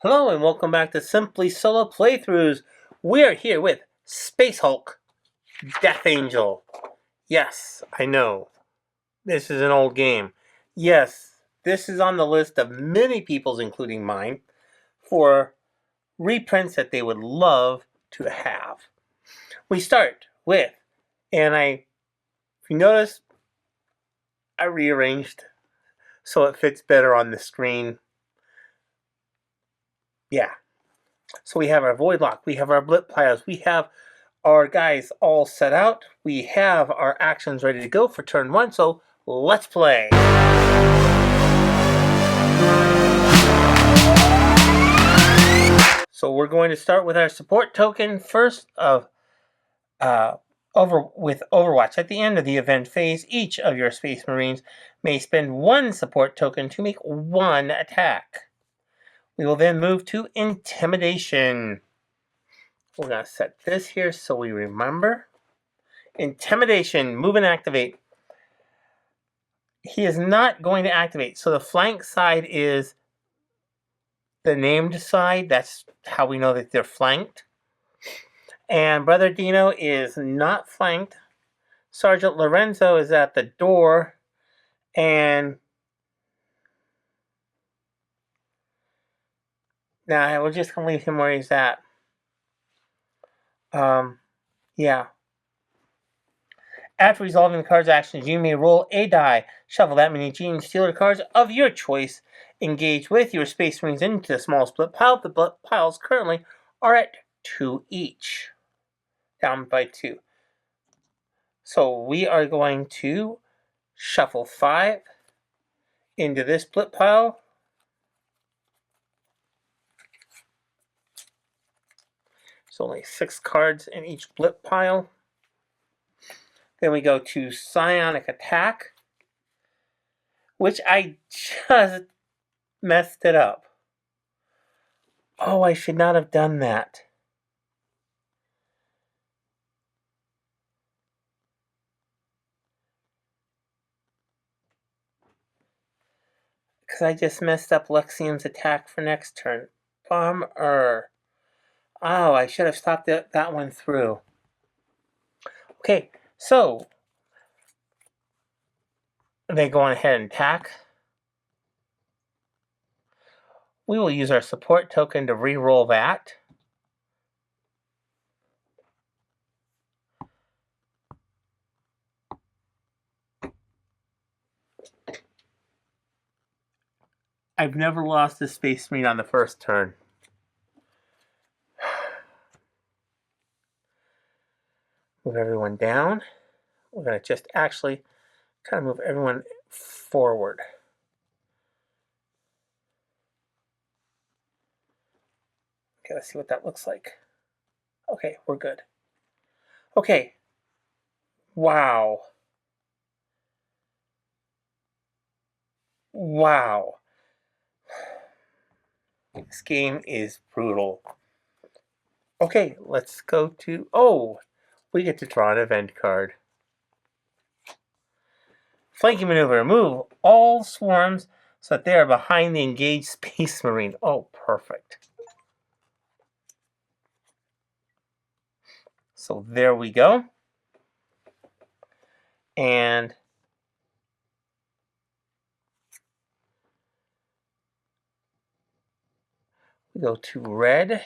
Hello and welcome back to Simply Solo Playthroughs. We're here with Space Hulk, Death Angel. Yes, I know. This is an old game. Yes, this is on the list of many people's, including mine, for reprints that they would love to have. We start with, if you notice, I rearranged so it fits better on the screen. Yeah. So we have our Void Lock, we have our Blip Piles, we have our guys all set out. We have our actions ready to go for turn one, so let's play. So we're going to start with our support token first of Overwatch. At the end of the event phase, each of your Space Marines may spend one support token to make one attack. We will then move to Intimidation. We're going to set this here so we remember. Intimidation, move and activate. He is not going to activate. So the flank side is the named side. That's how we know that they're flanked. And Brother Dino is not flanked. Sergeant Lorenzo is at the door. And now we're just going to leave him where he's at. Yeah. After resolving the card's actions, you may roll a die. Shuffle that many Genestealer cards of your choice. Engage with your Space Marines into the small split pile. The split piles currently are at 2 each. Down by 2. So we are going to shuffle 5 into this split pile. So only 6 cards in each blip pile. Then we go to Psionic Attack, which I just messed it up. Oh, I should not have done that. Because I just messed up Lexium's attack for next turn. Bummer. Oh, I should have stopped that one through. Okay, so they go on ahead and attack. We will use our support token to re-roll that. I've never lost a Space Marine on the first turn. Move everyone down. We're going to just actually kind of move everyone forward. Okay, let's see what that looks like. Okay, we're good. Okay. Wow. Wow. This game is brutal. Okay, let's go to... Oh, we get to draw an event card. Flanking maneuver. Move all swarms so that they are behind the engaged Space Marine. Oh, perfect. So there we go. And we go to red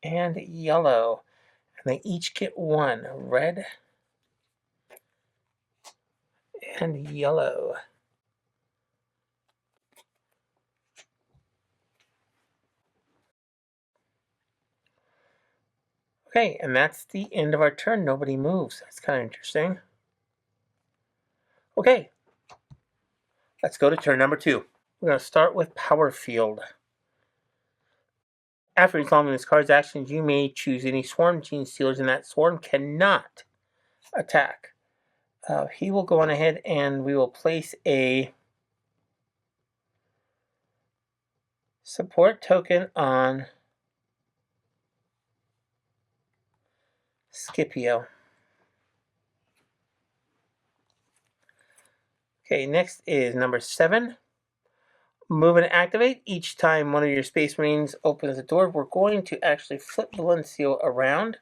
and yellow. And they each get one. Red and yellow. Okay, and that's the end of our turn. Nobody moves. That's kind of interesting. Okay, let's go to turn number 2. We're going to start with Power Field. After resolving this card's actions, you may choose any swarm Genestealers, and that swarm cannot attack. He will go on ahead and we will place a support token on Scipio. Okay, next is number 7, Move and activate. Each time one of your Space Marines opens the door, we're going to actually flip Valencio around.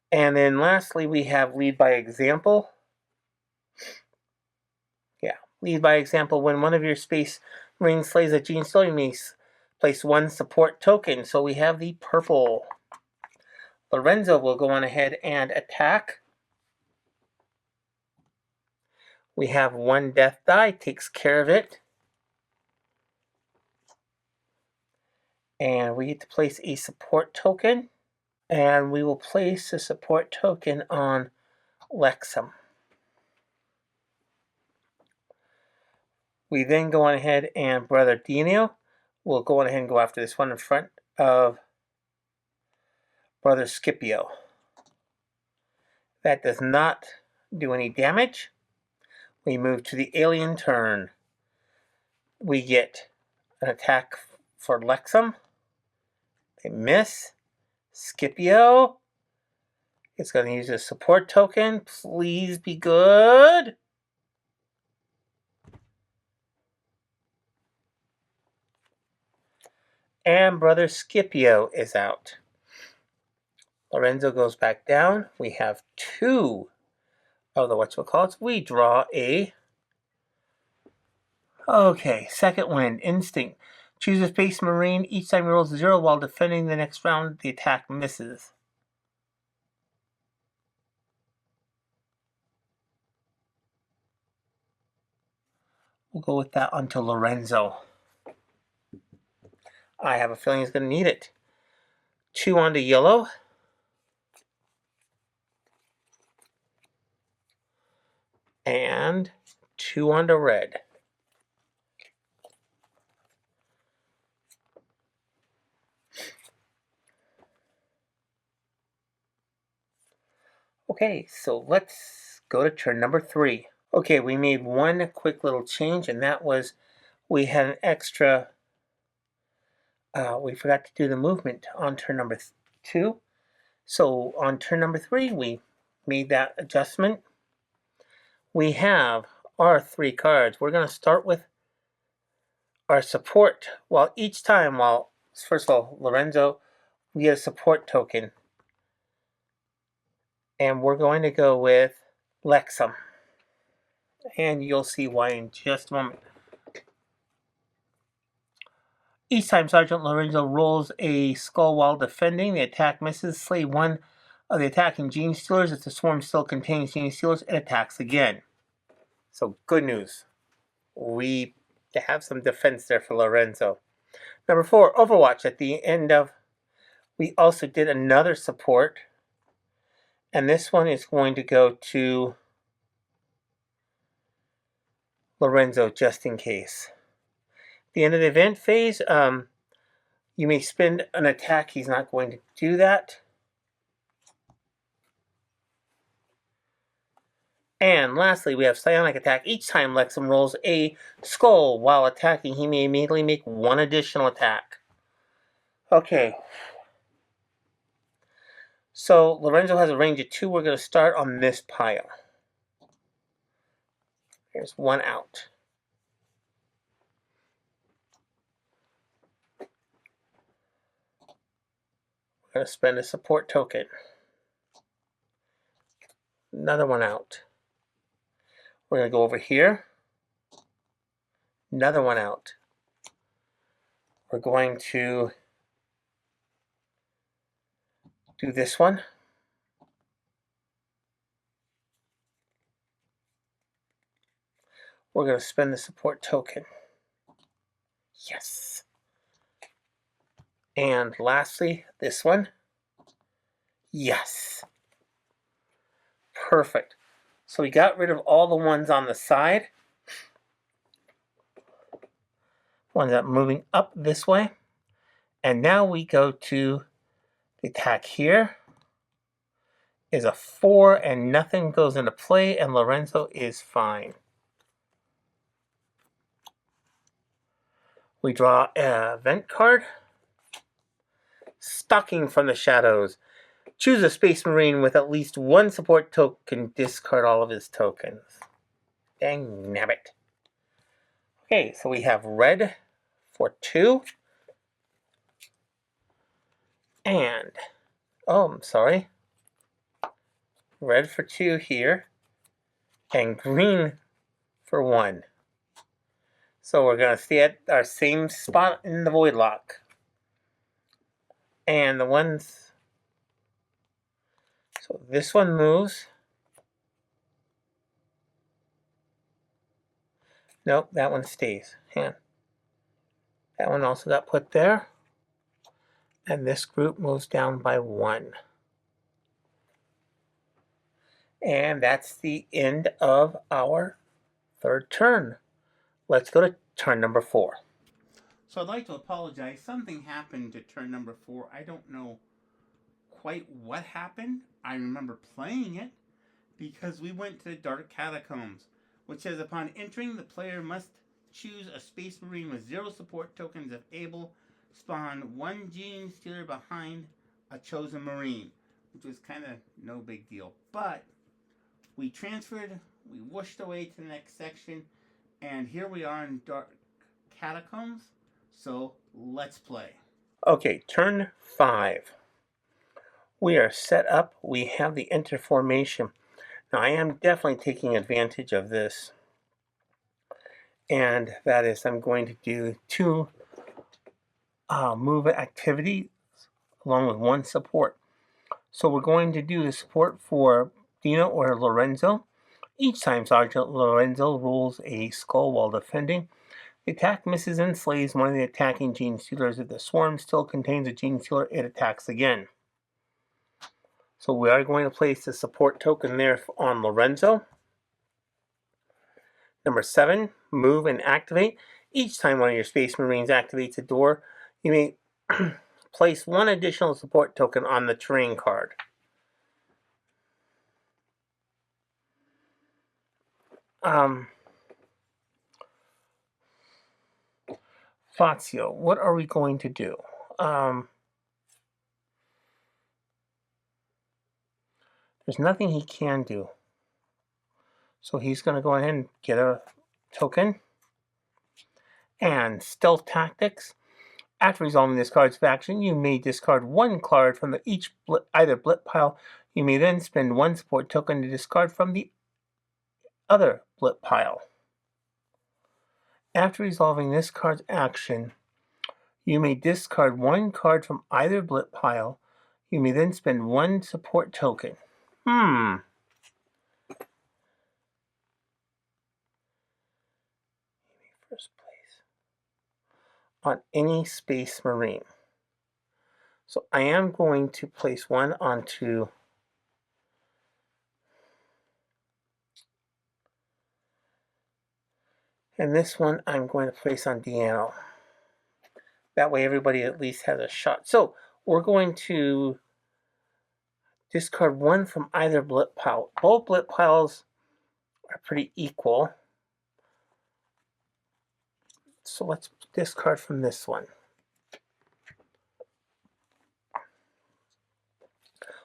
And then lastly, we have lead by example. Yeah, lead by example. When one of your Space Marines slays a Genestealer, you may place one support token. So we have the purple. Lorenzo will go on ahead and attack. We have one death die, takes care of it. And we get to place a support token. And we will place a support token on Lexum. We then go on ahead and Brother Dino will go on ahead and go after this one in front of Brother Scipio. That does not do any damage. We move to the alien turn. We get an attack for Lexum. They miss. Scipio is going to use a support token. Please be good. And Brother Scipio is out. Lorenzo goes back down. We have two of the whatchamacallits. We draw a... Okay, second wind. Instinct. Choose a Space Marine. Each time he rolls a 0 while defending the next round, the attack misses. We'll go with that onto Lorenzo. I have a feeling he's going to need it. 2 onto yellow. And 2 onto red. Okay, so let's go to turn number 3. Okay, we made one quick little change, and that was we had an extra... we forgot to do the movement on turn number 2. So on turn number 3, we made that adjustment. We have our 3 cards. We're going to start with our support. Each time, first of all, Lorenzo, we get a support token. And we're going to go with Lexum. And you'll see why in just a moment. Each time Sergeant Lorenzo rolls a skull while defending, the attack misses. Slay one of the attacking Genestealers. If the swarm still contains Genestealers, it attacks again. So good news. We have some defense there for Lorenzo. Number 4, Overwatch. At the end of, we also did another support. And this one is going to go to Lorenzo just in case. At the end of the event phase, you may spend an attack. He's not going to do that. And lastly, we have Psionic Attack. Each time Lexum rolls a skull while attacking, he may immediately make one additional attack. Okay. So Lorenzo has a range of 2. We're going to start on this pile. There's 1 out. We're going to spend a support token. Another 1 out. We're going to go over here. Another 1 out. We're going to do this one. We're going to spend the support token. Yes. And lastly, this one. Yes. Perfect. So we got rid of all the ones on the side. Ones that are moving up this way. And now we go to the attack here. Is a 4 and nothing goes into play and Lorenzo is fine. We draw an event card. Stalking from the Shadows. Choose a Space Marine with at least 1 support token. Discard all of his tokens. Dang nabbit. Okay, so we have red for 2. And, oh, I'm sorry. Red for 2 here. And green for 1. So we're going to stay at our same spot in the void lock. And the ones... So this one moves. Nope, that one stays. Hang on. That one also got put there. And this group moves down by 1. And that's the end of our 3rd turn. Let's go to turn number 4. So I'd like to apologize. Something happened to turn number 4. I don't know quite what happened. I remember playing it because we went to the Dark Catacombs, which says upon entering, the player must choose a Space Marine with 0 support tokens if able. Spawn 1 Genestealer behind a chosen Marine, which was kind of no big deal. But we transferred, we whooshed away to the next section, and here we are in Dark Catacombs. So let's play. Okay, turn 5. We are set up. We have the enter formation. Now I am definitely taking advantage of this. And that is I'm going to do 2 move activities along with 1 support. So we're going to do the support for Dino or Lorenzo. Each time Sergeant Lorenzo rolls a skull while defending, the attack misses and slays one of the attacking Genestealers. If the swarm still contains a Genestealer, it attacks again. So we are going to place the support token there on Lorenzo. Number 7, move and activate. Each time one of your Space Marines activates a door, you may place 1 additional support token on the terrain card. Fazio, what are we going to do? There's nothing he can do. So he's going to go ahead and get a token. And Stealth Tactics. After resolving this card's action, you may discard 1 card from either blip pile. You may then spend 1 support token to discard from the other blip pile. After resolving this card's action, you may discard 1 card from either blip pile. You may then spend 1 support token. First place on any Space Marine. So I am going to place 1 onto and this one I'm going to place on Deanno. That way everybody at least has a shot. So we're going to discard 1 from either blip pile. Both blip piles are pretty equal. So let's discard from this one.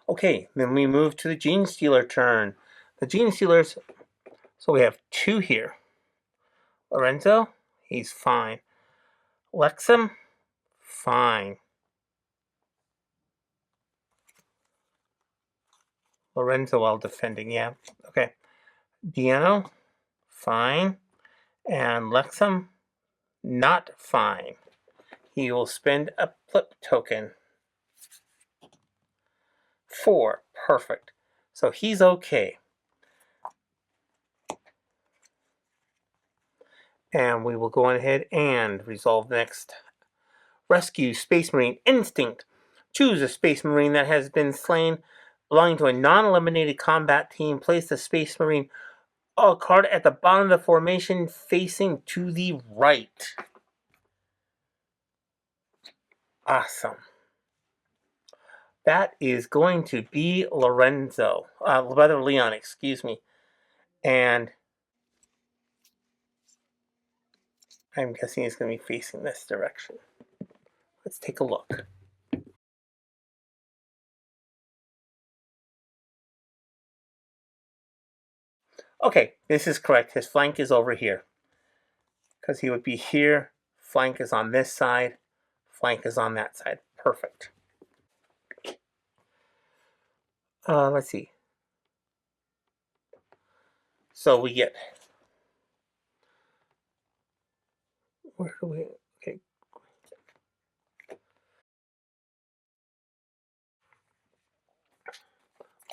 Okay, then we move to the Genestealer turn. The Genestealers, so we have 2 here. Lorenzo, he's fine. Lexum, fine. Lorenzo while defending, yeah. Okay. Deanno, fine. And Lexum, not fine. He will spend a flip token. 4, perfect. So he's okay. And we will go ahead and resolve next. Rescue Space Marine Instinct. Choose a Space Marine that has been slain belonging to a non-eliminated combat team. Place the Space Marine card at the bottom of the formation facing to the right. Awesome. That is going to be Lorenzo. Rather Leon, excuse me. And I'm guessing he's going to be facing this direction. Let's take a look. Okay, this is correct. His flank is over here. because he would be here. Flank is on this side. Flank is on that side. Perfect. Let's see. So we get, where do we, okay.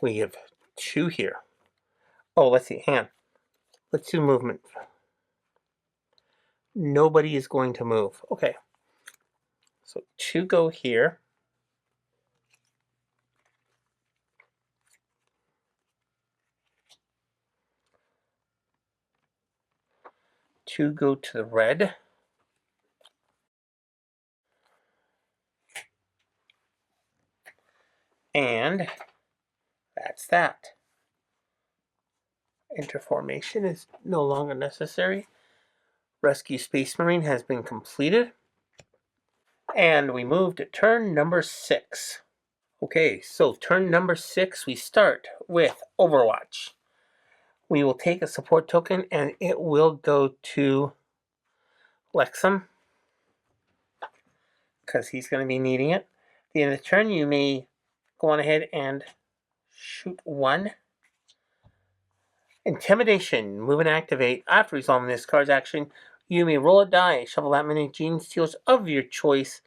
We have 2 here. Oh, let's see, hang on. Let's do movement. Nobody is going to move. Okay. So 2 go here. 2 go to the red. And that's that. Interformation is no longer necessary. Rescue Space Marine has been completed. And we move to turn number 6. Okay, so turn number 6, we start with Overwatch. We will take a support token and it will go to Lexum, because he's going to be needing it. At the end of the turn, you may go on ahead and shoot 1. Intimidation, move and activate. After resolving this card's action, you may roll a die, shuffle that many Genestealers of your choice,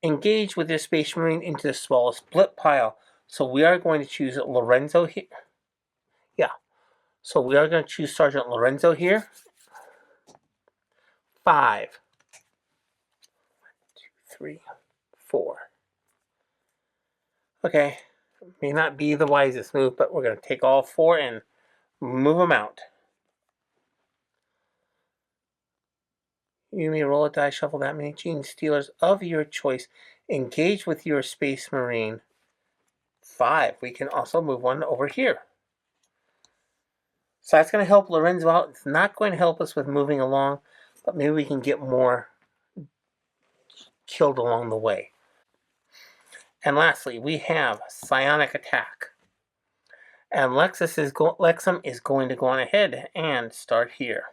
engage with your Space Marine into the smallest split pile. So we are going to choose Lorenzo here. Yeah. So we are going to choose Sergeant Lorenzo here. 5, 1, 2, 3, 4. Okay. May not be the wisest move, but we're going to take all 4 and move them out. You may roll a die, shuffle that many Genestealers of your choice. Engage with your Space Marine. 5. We can also move 1 over here. So that's going to help Lorenzo out. It's not going to help us with moving along, but maybe we can get more killed along the way. And lastly, we have Psionic Attack. And Lexum is going to go on ahead and start here.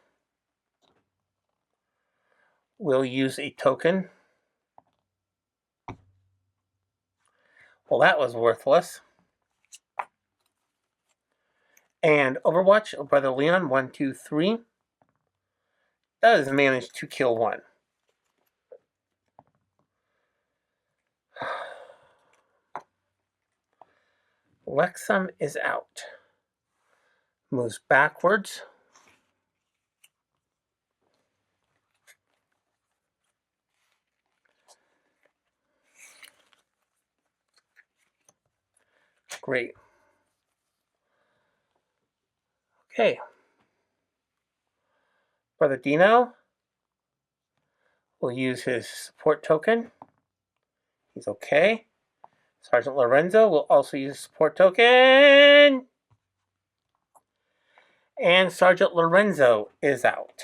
We'll use a token. Well, that was worthless. And Overwatch, Brother Leon, 1, 2, 3, does manage to kill 1. Lexum is out. Moves backwards. Great. Okay. Brother Dino will use his support token. He's okay. Sergeant Lorenzo will also use a support token. And Sergeant Lorenzo is out.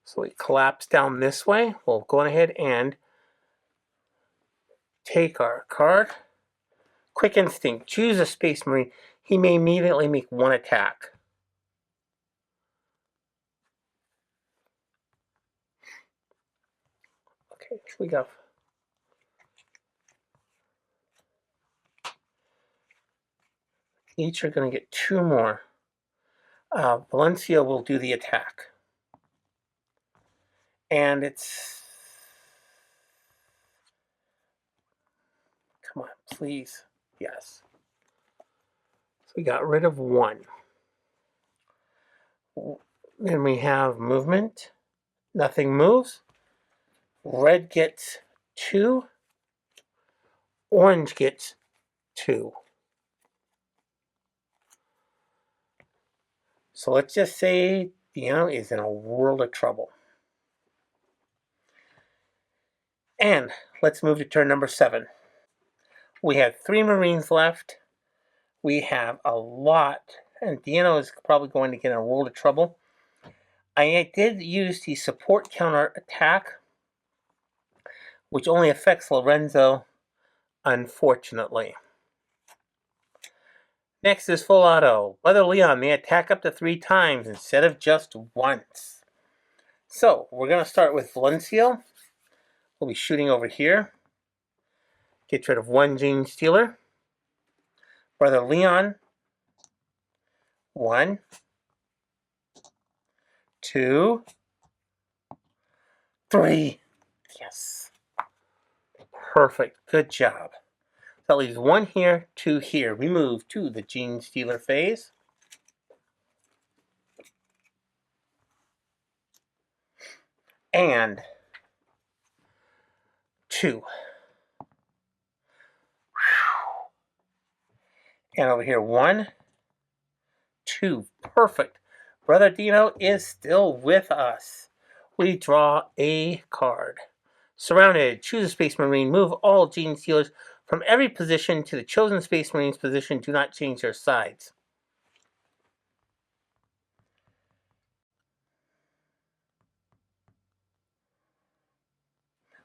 So we collapse down this way. We'll go ahead and take our card. Quick Instinct. Choose a Space Marine. He may immediately make 1 attack. Okay, so we go. Each are going to get 2 more. Valencia will do the attack. And it's... Come on, please. Yes. So we got rid of 1. Then we have movement. Nothing moves. Red gets 2. Orange gets 2. So let's just say Deanna is in a world of trouble. And let's move to turn number 7. We have 3 Marines left. We have a lot, and Deanna is probably going to get in a world of trouble. I did use the support counter attack, which only affects Lorenzo, unfortunately. Next is full auto. Brother Leon may attack up to 3 times instead of just once. So, we're going to start with Valencia. We'll be shooting over here. Get rid of 1 Genestealer. Brother Leon. 1, 2, 3. Yes. Perfect. Good job. That leaves 1 here, 2 here. We move to the Genestealer phase. And 2. And over here, 1, 2. Perfect. Brother Dino is still with us. We draw a card. Surrounded. Choose a Space Marine. Move all Genestealers from every position to the chosen Space Marine's position. Do not change their sides.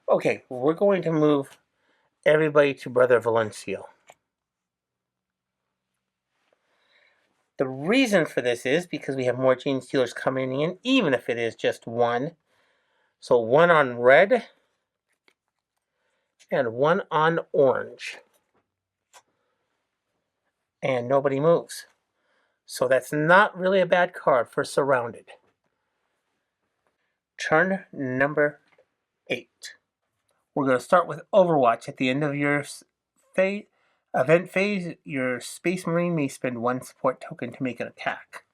Okay, we're going to move everybody to Brother Valencio. The reason for this is because we have more Genestealers coming in, even if it is just 1. So 1 on red and 1 on orange. And nobody moves. So that's not really a bad card for Surrounded. Turn number 8. We're going to start with Overwatch. At the end of your event phase, your Space Marine may spend 1 support token to make an attack.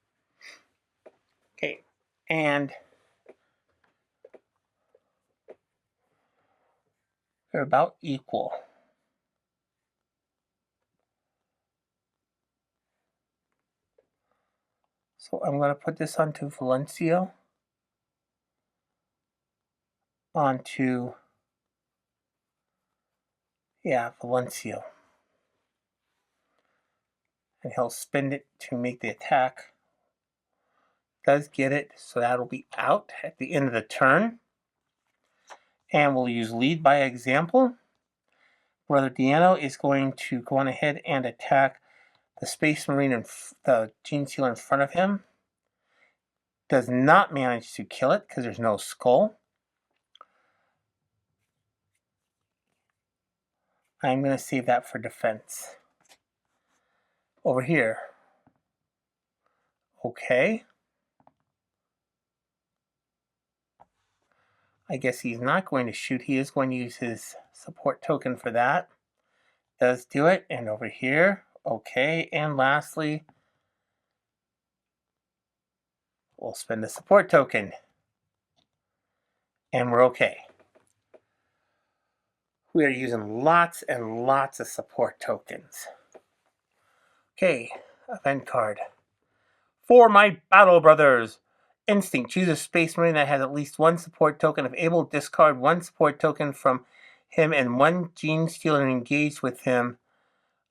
Okay, and they're about equal. So I'm going to put this onto Valencio, onto, Valencio. And he'll spend it to make the attack. Does get it, so that'll be out at the end of the turn. And we'll use Lead by Example. Brother Diano is going to go on ahead and attack the Space Marine and the Genestealer in front of him. Does not manage to kill it because there's no skull. I'm going to save that for defense. Over here. Okay. I guess he's not going to shoot. He is going to use his support token for that. Does do it. And over here. Okay. And lastly, we'll spend the support token. And we're okay. We are using lots and lots of support tokens. Okay, event card. For my battle brothers, Instinct. Choose a Space Marine that has at least 1 support token. If able, discard 1 support token from him and 1 Genestealer engaged with him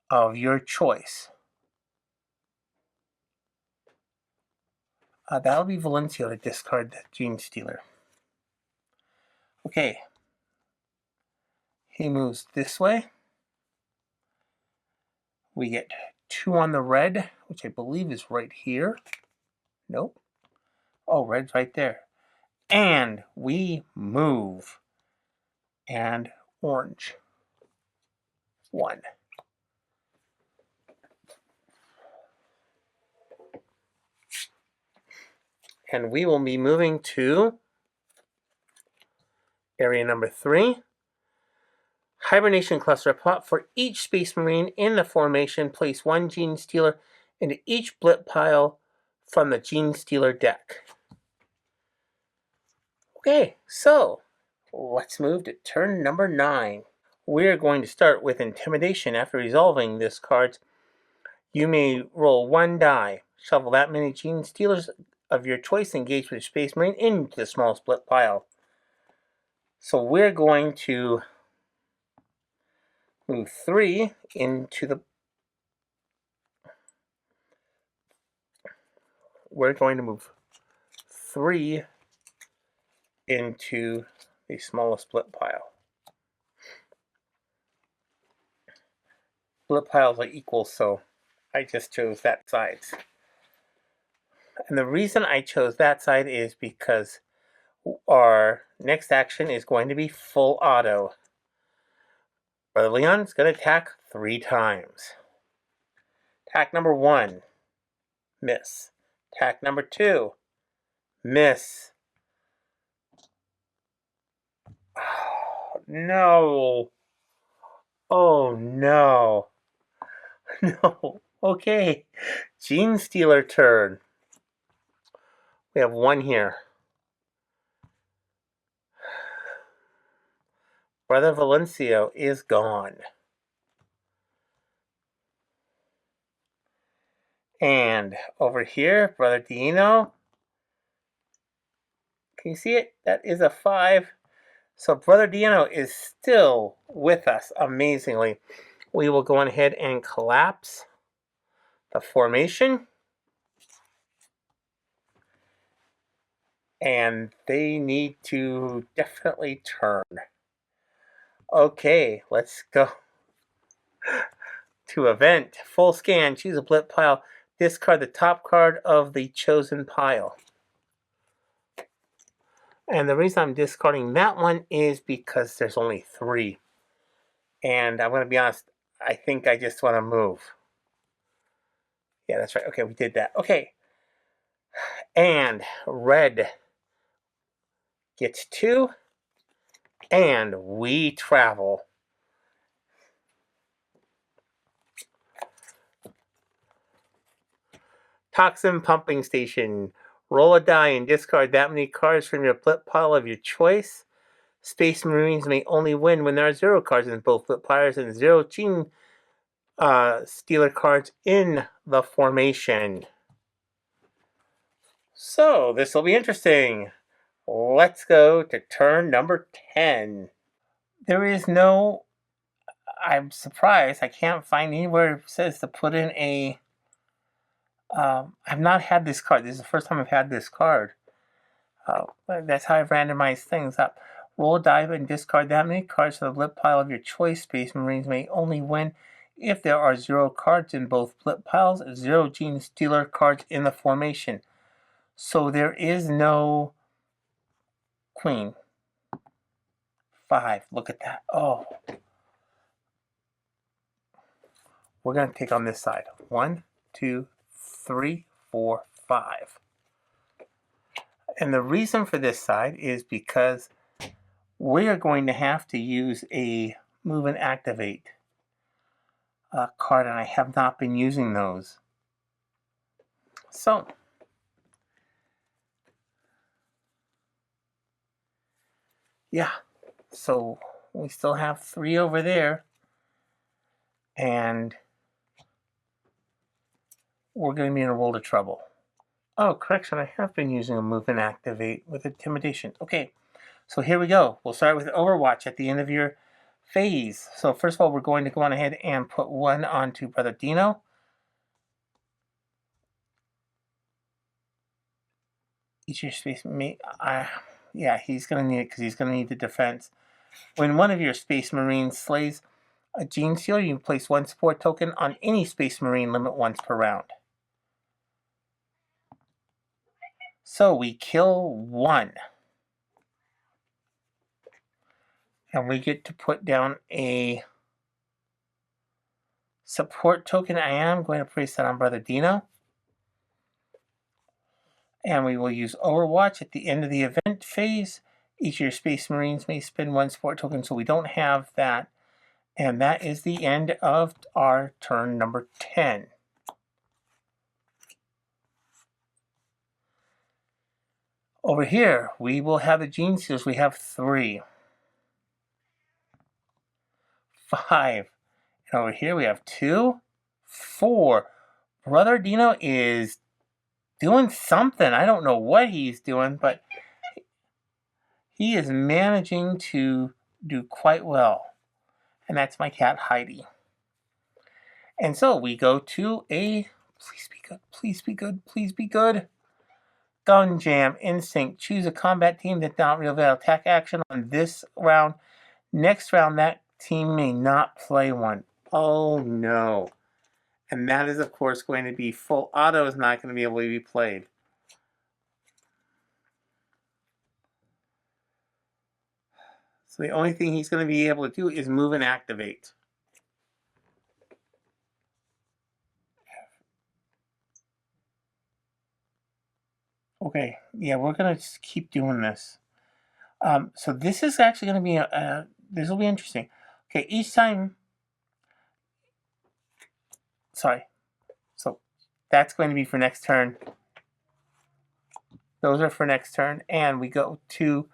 of your choice. That'll be Valencio to discard the Genestealer. Okay. He moves this way. We get 2 on the red, which I believe is right here. Nope. Oh, red's right there. And we move. And orange. 1. And we will be moving to area number 3. Hibernation cluster. For each Space Marine in the formation, place 1 Genestealer into each blip pile from the Genestealer deck. Okay, so let's move to turn number 9. We're going to start with Intimidation. After resolving this card, you may roll 1 die. Shuffle that many Genestealers of your choice engaged with a Space Marine into the small split pile. So we're going to move 3 into the... We're going to move 3 into the smallest split pile. Split piles are equal, so I just chose that side. And the reason I chose that side is because our next action is going to be full auto. Brother Leon's going to attack 3 times. Attack number 1, miss. Attack number 2, miss. Oh, no. Oh, no. No. Okay. Genestealer turn. We have 1 here. Brother Valencio is gone. And over here, Brother Dino. Can you see it? That is a 5. So Brother Dino is still with us, amazingly. We will go on ahead and collapse the formation. And they need to definitely turn. Okay, let's go to event. Full scan, choose a blip pile. Discard the top card of the chosen pile. And the reason I'm discarding that one is because there's only 3. And I'm going to be honest, I think I just want to move. Yeah, that's right. Okay, we did that. Okay. And red gets 2. And we travel. Toxin pumping station. Roll a die and discard that many cards from your flip pile of your choice. Space Marines may only win when there are 0 cards in both flip piles and 0 Genestealer cards in the formation. So, this will be interesting. Let's go to turn number 10. There is no... I'm surprised. I can't find anywhere it says to put in a... I've not had this card. This is the first time I've had this card. That's how I've randomized things up. Roll a die and discard that many cards from the flip pile of your choice. Space Marines may only win if there are 0 cards in both flip piles, 0 Genestealer cards in the formation. So there is no queen. 5. Look at that. Oh. We're going to take on this side. 1, 2, 3, 4, 5. And the reason for this side is because we are going to have to use a move and activate card, and I have not been using those. So, yeah. So, we still have 3 over there. And we're going to be in a world of trouble. Oh, correction, I have been using a move and activate with intimidation. Okay, so here we go. We'll start with Overwatch at the end of your phase. So first of all, we're going to go on ahead and put 1 onto Brother Dino. Each of your space yeah, he's going to need it because he's going to need the defense. When one of your Space Marines slays a Genestealer, you can place 1 support token on any Space Marine, limit once per round. So we kill 1. And we get to put down a support token. I am going to place that on Brother Dino. And we will use Overwatch at the end of the event phase. Each of your Space Marines may spend 1 support token, so we don't have that. And that is the end of our turn number 10. Over here, we will have the Genestealers. We have 3. 5. And over here, we have 2. 4. Brother Dino is doing something. I don't know what he's doing, but he is managing to do quite well. And that's my cat, Heidi. And so we go to a... Please be good. Please be good. Please be good. Gun Jam Instinct. Choose a combat team that not reveal attack action on this round. Next round, that team may not play one. Oh, no. And that is, of course, going to be full auto is not going to be able to be played. So the only thing he's going to be able to do is move and activate. Okay, yeah, we're going to keep doing this. So this is actually going to be, this will be interesting. Okay, each time, sorry. So that's going to be for next turn. Those are for next turn. And we go to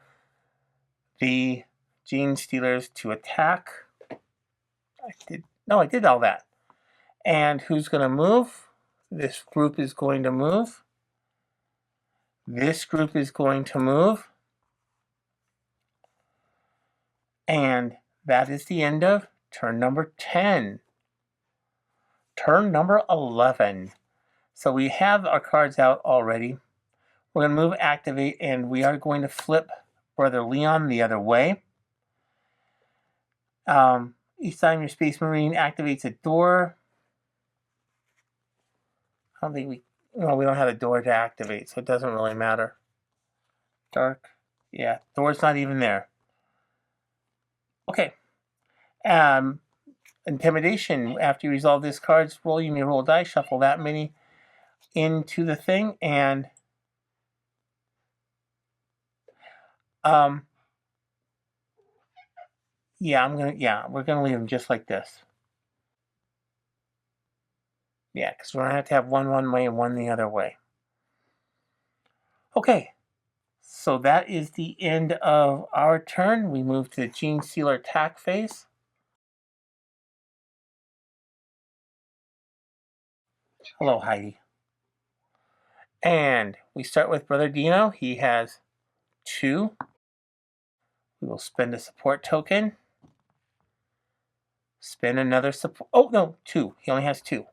the Genestealers to attack. I did all that. And who's going to move? This group is going to move. This group is going to move. And that is the end of turn number 10. Turn number 11. So we have our cards out already. We're going to move activate, and we are going to flip Brother Leon the other way. Each time your Space Marine activates a door. I don't think we don't have a door to activate, so it doesn't really matter. Dark. Yeah, door's not even there. Okay. Intimidation. After you resolve this card's roll, you may roll a die, shuffle that many into the thing, and we're gonna leave them just like this. Yeah, because we're gonna have to have one way and one the other way. Okay, so that is the end of our turn. We move to the Genestealer attack phase. Hello, Heidi. And we start with Brother Dino. He has 2. We will spend a support token. Spend another support. Oh, no, 2. He only has 2.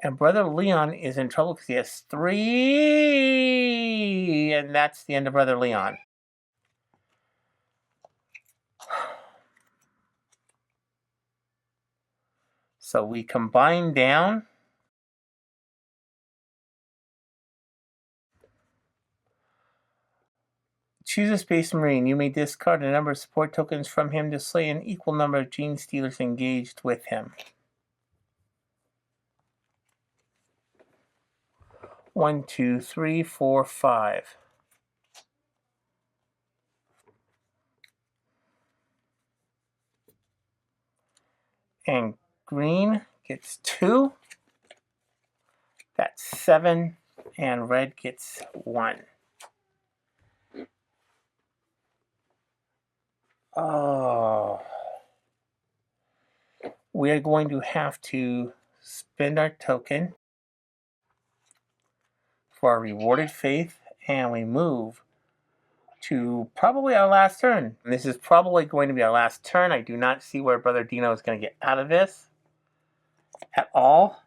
And Brother Leon is in trouble because he has 3. And that's the end of Brother Leon. So we combine down. Choose a Space Marine. You may discard a number of support tokens from him to slay an equal number of Genestealers engaged with him. 1, 2, 3, 4, 5. And green gets 2. That's 7. And red gets 1. Oh. We are going to have to spend our token for our rewarded faith, and we move to probably our last turn. And this is probably going to be our last turn. I do not see where Brother Dino is going to get out of this at all,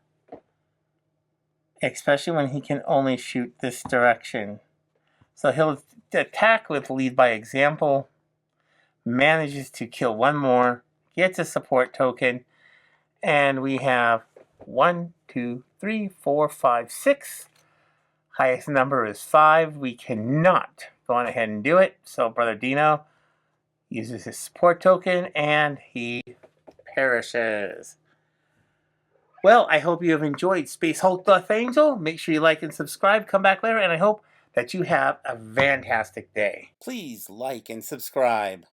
especially when he can only shoot this direction. So he'll attack with lead by example, manages to kill 1 more, gets a support token, and we have 1, 2, 3, 4, 5, 6. Highest number is 5. We cannot go on ahead and do it. So Brother Dino uses his support token and he perishes. Well, I hope you have enjoyed Space Hulk Death Angel. Make sure you like and subscribe. Come back later, and I hope that you have a fantastic day. Please like and subscribe.